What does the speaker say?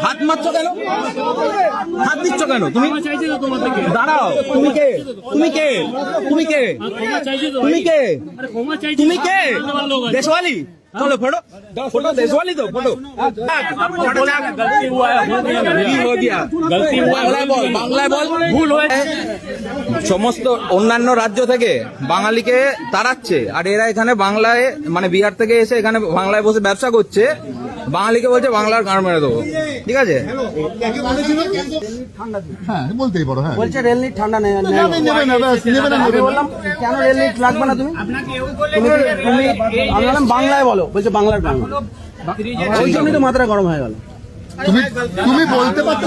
হাত মারছো কেন? হাত দিচ্ছ কেন? তুমি দাঁড়াও। তুমি কে? তুমি কে? তুমি কে? তুমি কে? তুমি কে? দেশওয়ালি? चलो फोटो फोटो देशवाली तो फोटो বাংলায় বল ভুল হয়ে সমস্ত অন্যান্য রাজ্য থেকে বাঙালিকে তাড়াচ্ছে আর এরা এখানে বাংলায় মানে বিহার থেকে এসে এখানে বাংলায় বসে ব্যবসা করছে বাঙালিকে বলছে বাংলার গাঁড় মেরে দেবো ঠিক আছে বলতেই পারো হ্যাঁ বলছে রেল নিট ঠান্ডা নেই বললাম কেন রেল নিট লাগবে না তুমি আমি বললাম বাংলায় বলো বলছে বাংলার বাংলা ওই জন্যই তো মাত্রা গরম হয়ে গেল তুমি বলতে পারছো